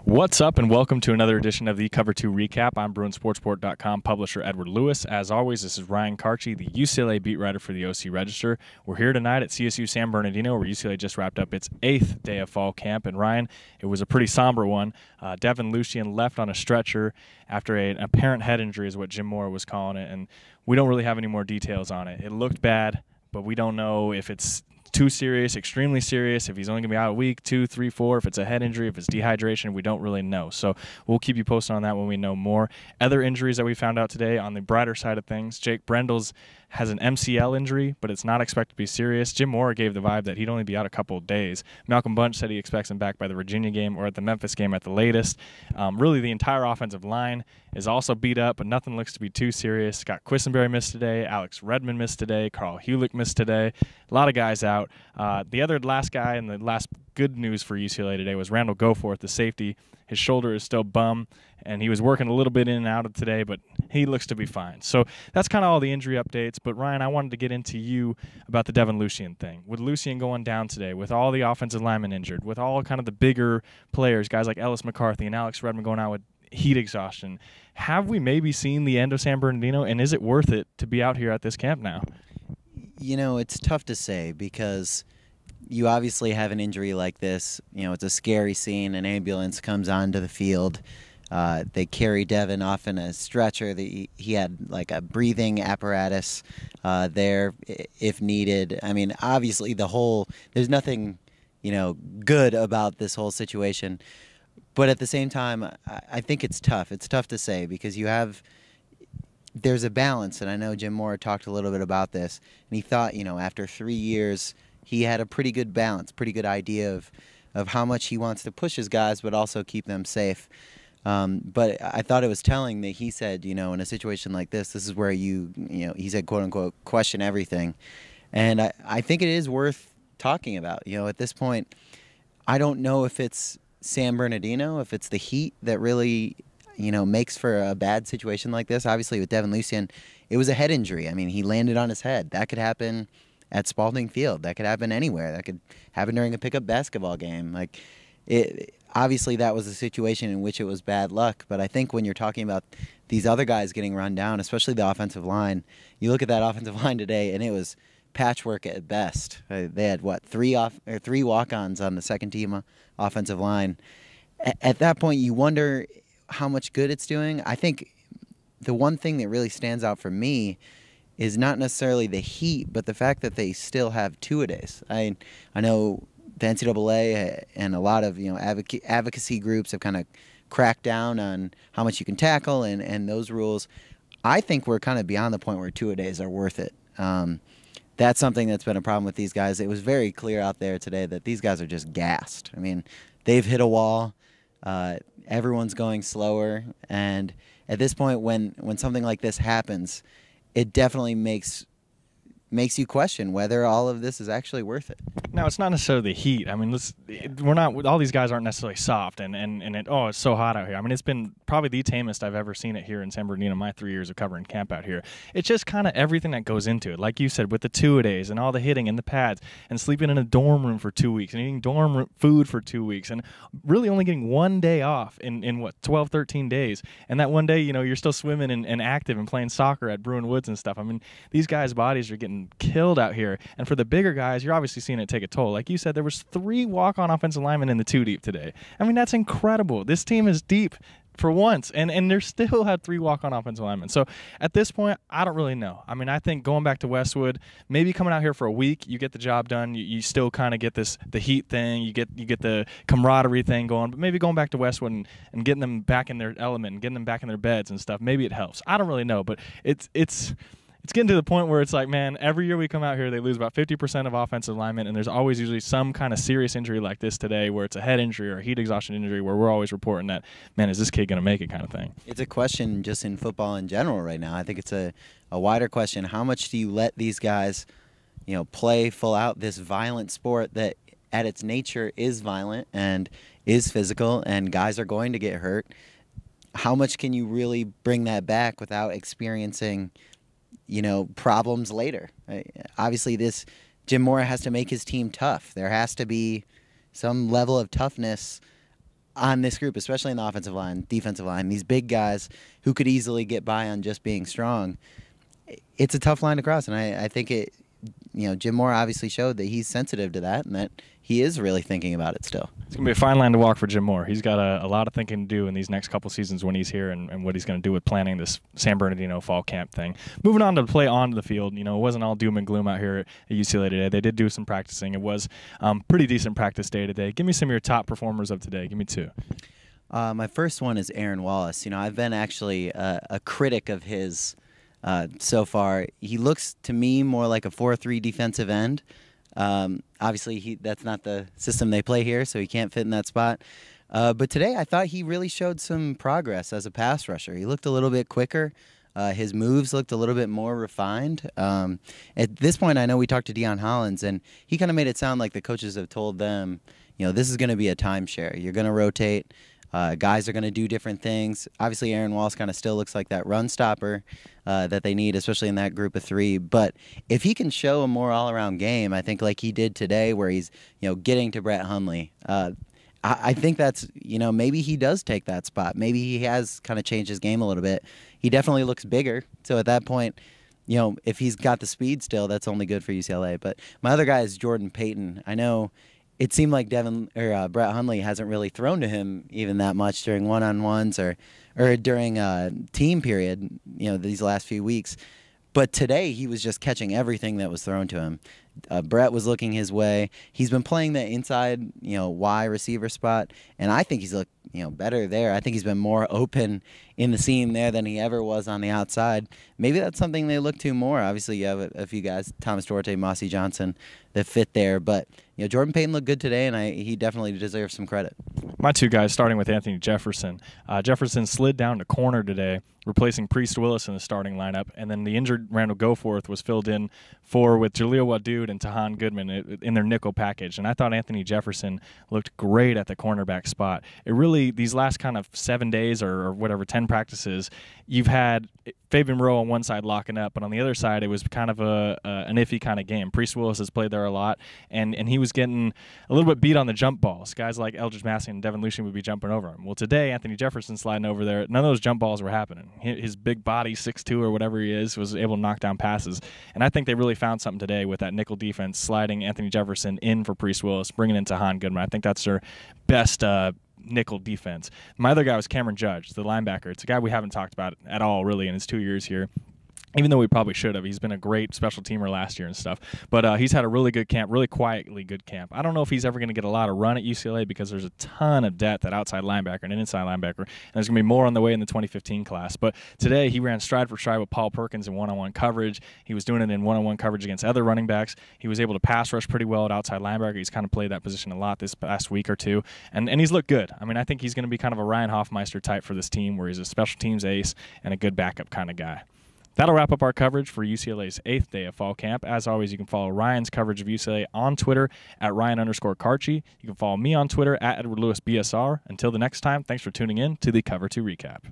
What's up, and welcome to another edition of the Cover 2 Recap. I'm BruinSportsport.com publisher Edward Lewis. As always, this is Ryan Karchi, the UCLA beat writer for the OC Register. We're here tonight at CSU San Bernardino, where UCLA just wrapped up its 8th day of fall camp. And Ryan, it was a pretty somber one. Devin Lucien left on a stretcher after an apparent head injury is what Jim Mora was calling it, and we don't really have any more details on it. It looked bad, but we don't know if it's too serious, extremely serious, if he's only going to be out a week, 2, 3, 4, if it's a head injury, if it's dehydration, we don't really know. So we'll keep you posted on that when we know more. Other injuries that we found out today on the brighter side of things, Jake Brendels has an MCL injury, but it's not expected to be serious. Jim Mora gave the vibe that he'd only be out a couple of days. Malcolm Bunch said he expects him back by the Virginia game or at the Memphis game at the latest. Really, the entire offensive line is also beat up, but nothing looks to be too serious. Scott Quisenberry missed today. Alex Redmond missed today. Carl Hulick missed today. A lot of guys out. The last guy and the last good news for UCLA today was Randall Goforth, the safety. His shoulder is still bum, and he was working a little bit in and out of today, but he looks to be fine. So that's kind of all the injury updates. But, Ryan, I wanted to get into you about the Devin Lucien thing. With Lucien going down today, with all the offensive linemen injured, with all kind of the bigger players, guys like Ellis McCarthy and Alex Redmond going out with heat exhaustion, have we maybe seen the end of San Bernardino, and is it worth it to be out here at this camp now? You know, it's tough to say because you obviously have an injury like this. You know, it's a scary scene. An ambulance comes onto the field. They carry Devin off in a stretcher. He had like a breathing apparatus there if needed. I mean, obviously there's nothing, good about this whole situation. But at the same time, I think it's tough. It's tough to say because there's a balance, and I know Jim Mora talked a little bit about this, and he thought, after 3 years, he had a pretty good balance, pretty good idea of how much he wants to push his guys, but also keep them safe. But I thought it was telling that he said, in a situation like this is where he said, quote unquote, question everything. And I think it is worth talking about. At this point, I don't know if it's San Bernardino, if it's the heat that really makes for a bad situation like this. Obviously, with Devin Lucien, it was a head injury. I mean, he landed on his head. That could happen at Spalding Field. That could happen anywhere. That could happen during a pickup basketball game. Obviously, that was a situation in which it was bad luck. But I think when you're talking about these other guys getting run down, especially the offensive line, you look at that offensive line today, and it was patchwork at best. They had, three walk-ons on the second-team offensive line. At that point, you wonder how much good it's doing. I think the one thing that really stands out for me is not necessarily the heat, but the fact that they still have two-a-days. I know the NCAA and a lot of advocacy groups have kind of cracked down on how much you can tackle and those rules. I think we're kind of beyond the point where two-a-days are worth it. That's something that's been a problem with these guys. It was very clear out there today that these guys are just gassed. I mean, they've hit a wall. Everyone's going slower, and at this point, when something like this happens, it definitely makes you question whether all of this is actually worth it. Now, it's not necessarily the heat. I mean, all these guys aren't necessarily soft, and it's so hot out here. I mean, it's been probably the tamest I've ever seen it here in San Bernardino, my 3 years of covering camp out here. It's just kind of everything that goes into it. Like you said, with the two-a-days and all the hitting and the pads and sleeping in a dorm room for 2 weeks and eating dorm food for 2 weeks and really only getting 1 day off in 12, 13 days. And that one day, you're still swimming and active and playing soccer at Bruin Woods and stuff. I mean, these guys' bodies are getting killed out here. And for the bigger guys, you're obviously seeing it take a toll. Like you said, there was 3 walk-on offensive linemen in the two deep today. I mean, that's incredible. This team is deep for once, and they still had 3 walk-on offensive linemen. So at this point, I don't really know. I mean, I think going back to Westwood, maybe coming out here for a week, you get the job done. You still kind of get the heat thing. You get the camaraderie thing going. But maybe going back to Westwood and getting them back in their element and getting them back in their beds and stuff, maybe it helps. I don't really know, but it's getting to the point where it's like, man, every year we come out here, they lose about 50% of offensive linemen, and there's always usually some kind of serious injury like this today where it's a head injury or a heat exhaustion injury where we're always reporting that, man, is this kid going to make it kind of thing. It's a question just in football in general right now. I think it's a wider question. How much do you let these guys, play full out this violent sport that at its nature is violent and is physical, and guys are going to get hurt? How much can you really bring that back without experiencing problems later? Obviously, Jim Mora has to make his team tough. There has to be some level of toughness on this group, especially in the offensive line, defensive line, these big guys who could easily get by on just being strong. It's a tough line to cross, and I think Jim Moore obviously showed that he's sensitive to that and that he is really thinking about it still. It's going to be a fine line to walk for Jim Moore. He's got a lot of thinking to do in these next couple seasons when he's here and what he's going to do with planning this San Bernardino fall camp thing. Moving on to play on the field, it wasn't all doom and gloom out here at UCLA today. They did do some practicing. It was pretty decent practice day today. Give me some of your top performers of today. Give me two. My first one is Aaron Wallace. I've been actually a critic of his so far. He looks to me more like a 4-3 defensive end. Obviously, that's not the system they play here, so he can't fit in that spot. But today I thought he really showed some progress as a pass rusher. He looked a little bit quicker. His moves looked a little bit more refined. At this point, I know we talked to Deion Hollins, and he kind of made it sound like the coaches have told them, this is going to be a timeshare. You're going to rotate. Guys are going to do different things. Obviously, Aaron Wallace kind of still looks like that run stopper that they need, especially in that group of three. But if he can show a more all-around game, I think like he did today where he's getting to Brett Hundley, I think that's, maybe he does take that spot. Maybe he has kind of changed his game a little bit. He definitely looks bigger. So at that point, if he's got the speed still, that's only good for UCLA. But my other guy is Jordan Payton. I know it seemed like Brett Hundley hasn't really thrown to him even that much during one-on-ones or during team period, these last few weeks. But today he was just catching everything that was thrown to him. Brett was looking his way. He's been playing the inside, Y receiver spot, and I think he's looked, better there. I think he's been more open in the seam there than he ever was on the outside. Maybe that's something they look to more. Obviously, you have a few guys, Thomas Duarte, Mossy Johnson, that fit there. But Jordan Payton looked good today, and he definitely deserves some credit. My two guys, starting with Anthony Jefferson. Jefferson slid down to corner today, replacing Priest Willis in the starting lineup, and then the injured Randall Goforth was filled in with Jaleel Wadood and Tahan Goodman in their nickel package. And I thought Anthony Jefferson looked great at the cornerback spot. It really, these last kind of 7 days or whatever, 10 practices, you've had Fabian Moreau on one side locking up, but on the other side it was kind of an iffy kind of game. Priest Willis has played there a lot, and he was getting a little bit beat on the jump balls. Guys like Eldridge Massey and Devin Lucien would be jumping over him. Well, today, Anthony Jefferson sliding over there, none of those jump balls were happening. His big body, 6'2" or whatever he is, was able to knock down passes. And I think they really found something today with that nickel defense, sliding Anthony Jefferson in for Priest Willis, bringing in Tahan Goodman. I think that's their best nickel defense. My other guy was Cameron Judge, the linebacker. It's a guy we haven't talked about at all, really, in his 2 years here. Even though we probably should have. He's been a great special teamer last year and stuff. But he's had a really good camp, really quietly good camp. I don't know if he's ever going to get a lot of run at UCLA because there's a ton of depth at outside linebacker and inside linebacker. And there's going to be more on the way in the 2015 class. But today he ran stride for stride with Paul Perkins in one-on-one coverage. He was doing it in one-on-one coverage against other running backs. He was able to pass rush pretty well at outside linebacker. He's kind of played that position a lot this past week or two. And he's looked good. I mean, I think he's going to be kind of a Ryan Hoffmeister type for this team where he's a special teams ace and a good backup kind of guy. That'll wrap up our coverage for UCLA's 8th day of fall camp. As always, you can follow Ryan's coverage of UCLA on Twitter at Ryan_Karchi. You can follow me on Twitter at EdwardLewisBSR. Until the next time, thanks for tuning in to the Cover 2 Recap.